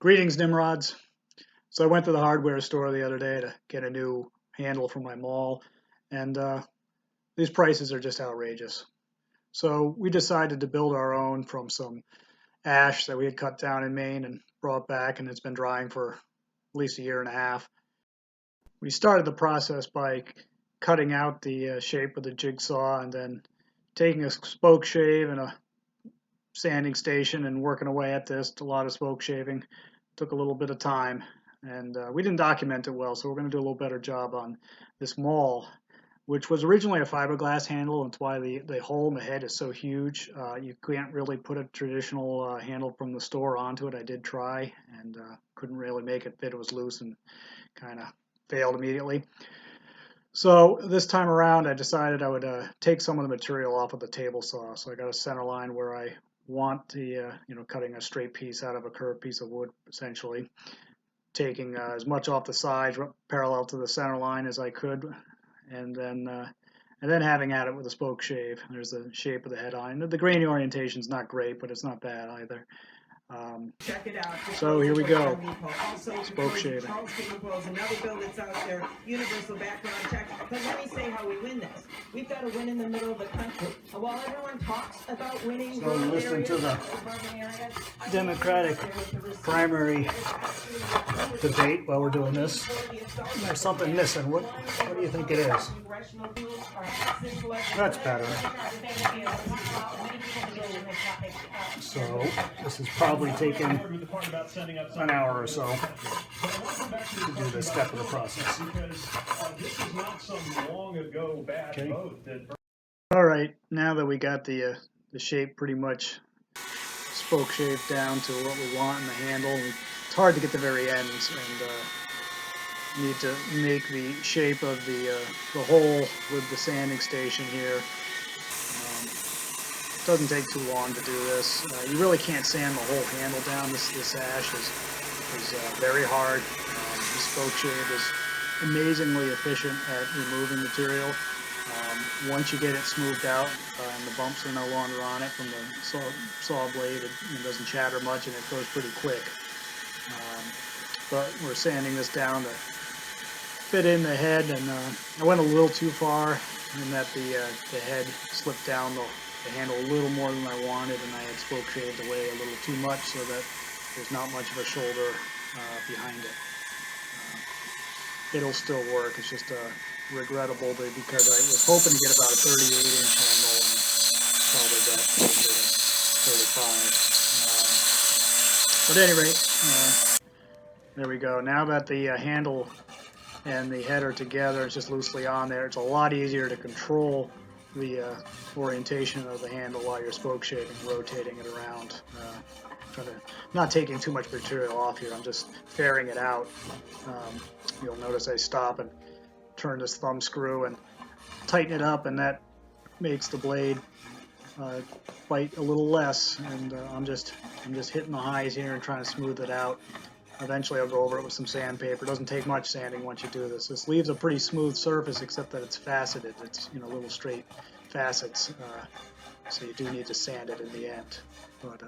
Greetings, Nimrods. So I went to the hardware store the other day to get a new handle for my Maul, and these prices are just outrageous. So we decided to build our own from some ash that we had cut down in Maine and brought back, and it's been drying for at least a year and a half. We started the process by cutting out the shape of the jigsaw and then taking a spoke shave and a sanding station and working away at this. A lot of spoke shaving. Took a little bit of time, and we didn't document it well, so we're going to do a little better job on this Maul, which was originally a fiberglass handle, and it's why the hole in the head is so huge. You can't really put a traditional handle from the store onto it. I did try, and couldn't really make it fit. It was loose and kind of failed immediately. So this time around, I decided I would take some of the material off of the table saw. So I got a center line where I want the, cutting a straight piece out of a curved piece of wood, essentially, taking as much off the sides parallel to the center line as I could, and then having at it with a spoke shave. There's the shape of the head on. The grain orientation is not great, but it's not bad either. Check it out. So here we go. Spoke shaving. Another bill that's out there, universal background check. But let me say how we win this. We've got to win in the middle of the country. While everyone talks about winning, so we're listening to the Democratic primary debate while we're doing this. There's something missing. What do you think it is? That's better. So this is probably taking an hour or so to do this step of the process. Okay. All right, now that we got the shape pretty much spoke shaved down to what we want in the handle, it's hard to get the very ends, and need to make the shape of the hole with the sanding station here. Doesn't take too long to do this. You really can't sand the whole handle down. This ash is very hard. The spoke shave is amazingly efficient at removing material. Once you get it smoothed out and the bumps are no longer on it from the saw blade, it doesn't chatter much and it goes pretty quick. But we're sanding this down to fit in the head, and I went a little too far in that the head slipped down the handle a little more than I wanted, and I had spoke shaved away a little too much so that there's not much of a shoulder behind it. It'll still work. It's just regrettable because I was hoping to get about a 38-inch handle and probably got closer to 35. But at any rate, there we go. Now that the handle and the head are together, it's just loosely on there. It's a lot easier to control the orientation of the handle while you're spoke shaving, rotating it around. Not taking too much material off here. I'm just fairing it out. You'll notice I stop and turn this thumb screw and tighten it up, and that makes the blade bite a little less. And I'm just hitting the highs here and trying to smooth it out. Eventually I'll go over it with some sandpaper. It doesn't take much sanding once you do this. This leaves a pretty smooth surface, except that it's faceted. It's little straight facets, so you do need to sand it in the end. But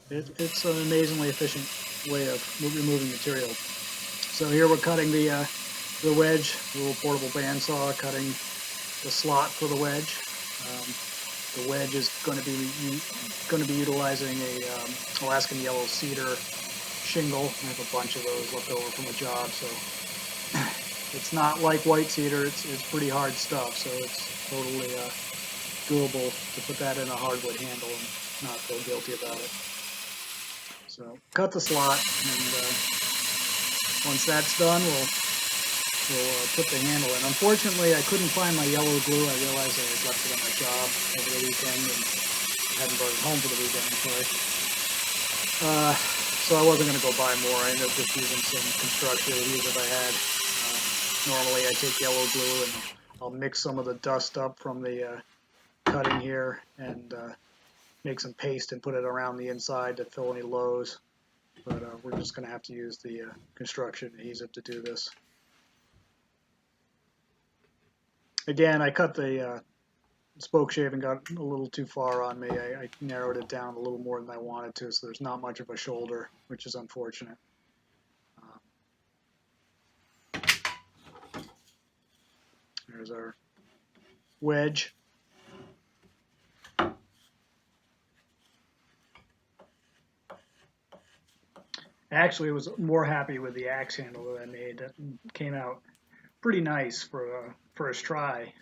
it's an amazingly efficient way of removing material. So here we're cutting the wedge, a little portable bandsaw, cutting the slot for the wedge. The wedge is going to be utilizing a Alaskan yellow cedar shingle. I have a bunch of those left over from a job, so it's not like white cedar. It's pretty hard stuff, so it's totally doable to put that in a hardwood handle and not feel guilty about it. So cut the slot, and once that's done, we'll put the handle in. Unfortunately, I couldn't find my yellow glue. I realized I had left it on my job over the weekend and hadn't brought it home for the weekend. So I wasn't going to go buy more. I ended up just using some construction adhesive I had. Normally I take yellow glue and I'll mix some of the dust up from the cutting here and make some paste and put it around the inside to fill any lows. But we're just going to have to use the construction adhesive to do this. Again, I cut the spoke shaving got a little too far on me. I narrowed it down a little more than I wanted to, so there's not much of a shoulder, which is unfortunate. There's our wedge. Actually, I was more happy with the axe handle that I made. That came out pretty nice for a first try.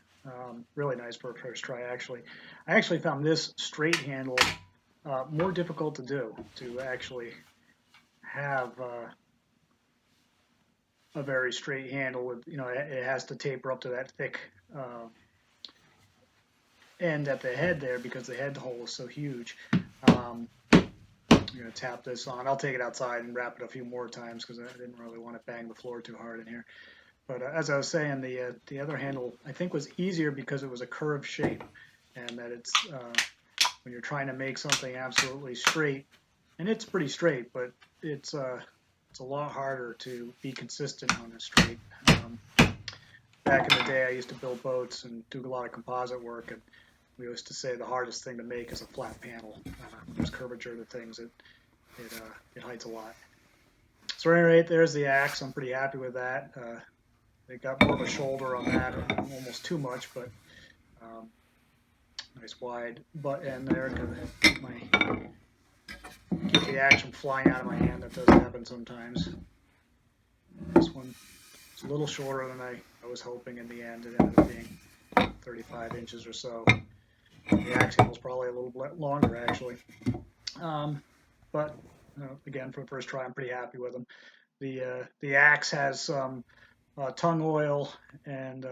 Really nice for a first try, actually. I actually found this straight handle more difficult to do, to actually have a very straight handle with, it has to taper up to that thick end at the head there because the head hole is so huge. I'm going to tap this on. I'll take it outside and wrap it a few more times because I didn't really want to bang the floor too hard in here. But as I was saying, the other handle I think was easier because it was a curved shape, and that it's when you're trying to make something absolutely straight, and it's pretty straight, but it's a lot harder to be consistent on a straight. Back in the day, I used to build boats and do a lot of composite work, and we used to say the hardest thing to make is a flat panel. There's curvature to things, it hides a lot. So anyway, there's the axe. I'm pretty happy with that. They got more of a shoulder on that, almost too much, but nice wide butt end there. Keep the axe from flying out of my hand. That does happen sometimes. This one is a little shorter than I was hoping in the end. It ended up being 35 inches or so. The axe handle is probably a little bit longer, actually. But again, for the first try, I'm pretty happy with them. The axe has some tongue oil and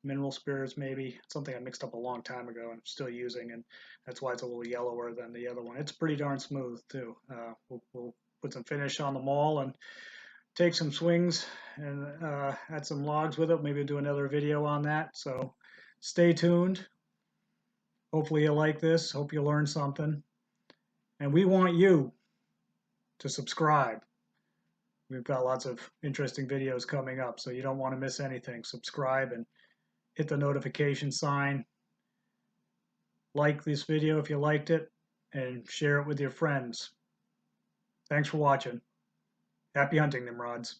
mineral spirits, maybe something I mixed up a long time ago and I'm still using, and that's why it's a little yellower than the other one. It's pretty darn smooth too. We'll put some finish on the Maul and take some swings and add some logs with it. Maybe do another video on that. So stay tuned. Hopefully you like this. Hope you learned something. And we want you to subscribe. We've got lots of interesting videos coming up, so you don't want to miss anything. Subscribe and hit the notification sign. Like this video if you liked it, and share it with your friends. Thanks for watching. Happy hunting, Nimrods.